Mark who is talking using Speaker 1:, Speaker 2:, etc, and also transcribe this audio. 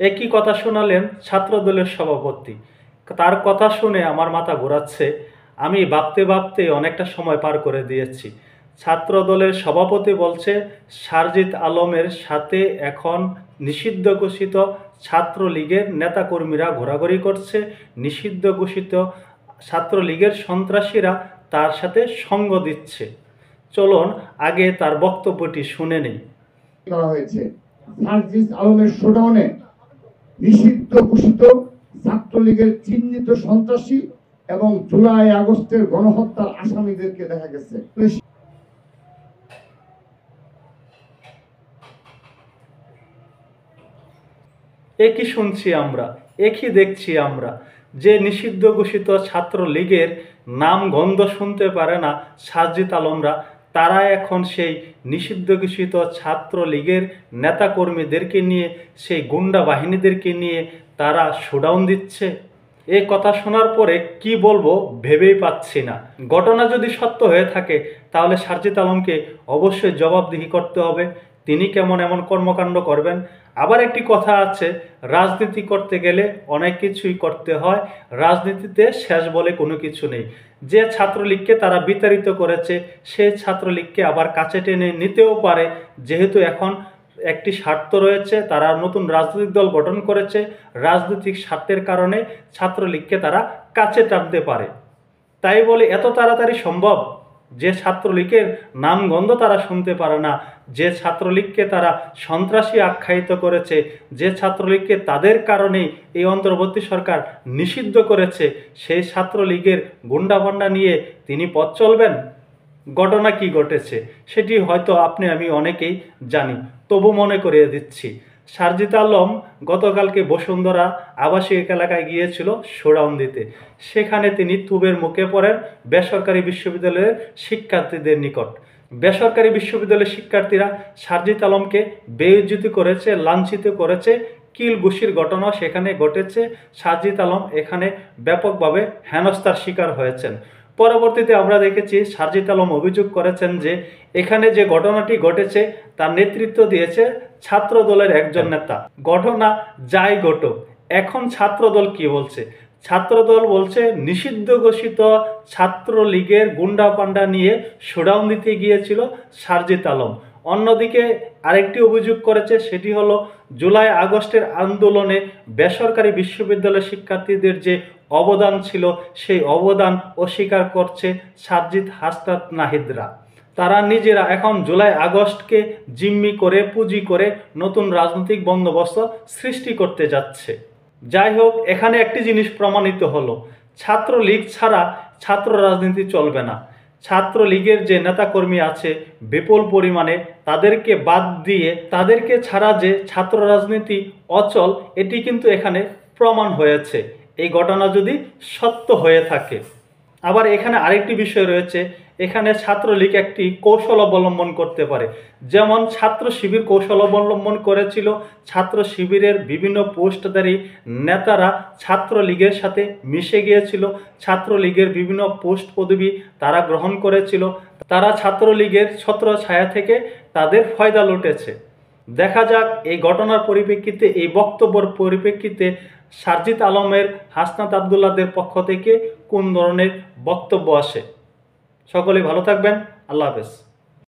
Speaker 1: একই কথা শোনালেন ছাত্রদলের সভাপতি। তার কথা শুনে আমার মাথা ঘোরাচ্ছে। আমি ভাবতে ভাবতে অনেকটা সময় পার করে দিয়েছি। ছাত্রদলের সভাপতি বলছে সারজিৎ আলমের সাথে এখন নিষিদ্ধ ঘোষিত ছাত্রলীগের নেতাকর্মীরা ঘোরাঘুরি করছে, নিষিদ্ধ ঘোষিত ছাত্রলীগের সন্ত্রাসীরা তার সাথে সঙ্গ দিচ্ছে। চলুন আগে তার বক্তব্যটি শুনে নেই।
Speaker 2: করা হয়েছে সারজিৎ আলমের শোডাউনে নিষিদ্ধ ঘোষিত ছাত্রলীগের চিহ্নিত সন্ত্রাসী এবং জুলাই আগস্টের গণহত্যার আসামিদেরকে দেখা গেছে।
Speaker 1: একই শুনছি আমরা, একই দেখছি আমরা, যে নিষিদ্ধ ঘোষিত ছাত্রলীগের নাম গন্ধ শুনতে পারে না সারজিৎ আলমরা, তারা এখন সেই নিষিদ্ধ ঘোষিত ছাত্রলীগের নেতাকর্মীদেরকে নিয়ে, সেই গুন্ডা বাহিনীদেরকে নিয়ে তারা শোডাউন দিচ্ছে। এই কথা শোনার পরে কি বলবো ভেবেই পাচ্ছি না। ঘটনা যদি সত্য হয়ে থাকে তাহলে সারজিৎ আলমকে অবশ্যই জবাবদিহি করতে হবে। তিনি কেমন এমন কর্মকাণ্ড করবেন? আবার একটি কথা আছে, রাজনীতি করতে গেলে অনেক কিছুই করতে হয়, রাজনীতিতে শেষ বলে কোনো কিছু নেই। যে ছাত্রলীগকে তারা বিতাড়িত করেছে সেই ছাত্রলীগকে আবার কাছে টেনে নিতেও পারে, যেহেতু এখন একটি স্বার্থ রয়েছে, তারা নতুন রাজনৈতিক দল গঠন করেছে, রাজনৈতিক স্বার্থের কারণে ছাত্রলীগকে তারা কাছে টানতে পারে। তাই বলে এত তাড়াতাড়ি সম্ভব? যে ছাত্রলীগের নামগন্ধ তারা শুনতে পারে না, যে ছাত্রলীগকে তারা সন্ত্রাসী আখ্যায়িত করেছে, যে ছাত্রলীগকে তাদের কারণেই এই অন্তর্বর্তী সরকার নিষিদ্ধ করেছে, সেই ছাত্রলীগের গুন্ডাপান্ডা নিয়ে তিনি পথ চলবেন? ঘটনা কি ঘটেছে সেটি হয়তো আপনি আমি অনেকেই জানি, তবু মনে করিয়ে দিচ্ছি। সারজিৎ আলম গতকালকে বসুন্ধরা আবাসিক এলাকায় গিয়েছিল শোডাউন দিতে। সেখানে তিনি তুবের মুখে পড়েন বেসরকারি বিশ্ববিদ্যালয়ের শিক্ষার্থীদের নিকট। বেসরকারি বিশ্ববিদ্যালয়ের শিক্ষার্থীরা সারজিৎ আলমকে বেইজ্জতি করেছে, লাঞ্ছিত করেছে, কিল ঘুষির ঘটনা সেখানে ঘটেছে। সারজিৎ আলম এখানে ব্যাপকভাবে হেনস্থার শিকার হয়েছেন। পরবর্তীতে আমরা দেখেছি সারজিৎ আলম অভিযোগ করেছেন যে এখানে যে ঘটনাটি ঘটেছে তার নেতৃত্ব দিয়েছে ছাত্র দলের একজন নেতা। ঘটনা যাই ঘটুক, এখন ছাত্রদল কি বলছে? ছাত্রদল বলছে নিষিদ্ধ ঘোষিত ছাত্রলীগের গুন্ডা পান্ডা নিয়ে শোডাউন দিতে গিয়েছিল সারজিৎ আলম। অন্যদিকে আরেকটি অভিযোগ করেছে, সেটি হলো জুলাই আগস্টের আন্দোলনে বেসরকারি বিশ্ববিদ্যালয়ের শিক্ষার্থীদের যে অবদান ছিল সেই অবদান অস্বীকার করছে সারজিৎ হাসনাত নাহিদরা। তারা নিজেরা এখন জুলাই আগস্টকে জিম্মি করে পুঁজি করে নতুন রাজনৈতিক বন্দোবস্ত সৃষ্টি করতে যাচ্ছে। যাই হোক, এখানে একটি জিনিস প্রমাণিত হলো, ছাত্রলীগ ছাড়া ছাত্র রাজনীতি চলবে না। ছাত্রলীগের যে নেতাকর্মী আছে বিপুল পরিমাণে, তাদেরকে বাদ দিয়ে তাদেরকে ছাড়া যে ছাত্র রাজনীতি অচল, এটি কিন্তু এখানে প্রমাণ হয়েছে, এই ঘটনা যদি সত্য হয়ে থাকে। আবার এখানে আরেকটি বিষয় রয়েছে, এখানে ছাত্রলীগ একটি কৌশল অবলম্বন করতে পারে। যেমন ছাত্র শিবির কৌশল অবলম্বন করেছিল, ছাত্র শিবিরের বিভিন্ন পোস্টধারী নেতারা ছাত্রলীগের সাথে মিশে গিয়েছিল, ছাত্রলীগের বিভিন্ন পোস্ট পদবি তারা গ্রহণ করেছিল, তারা ছাত্রলীগের ছত্র ছায়া থেকে তাদের ফয়দা লুটেছে। দেখা যাক এই ঘটনার পরিপ্রেক্ষিতে, এই বক্তব্যের পরিপ্রেক্ষিতে সারজিৎ আলমের, হাসনাত আবদুল্লাহদের পক্ষ থেকে কোন ধরনের বক্তব্য আসে। সকলেই ভালো থাকবেন। আল্লাহ হাফেজ।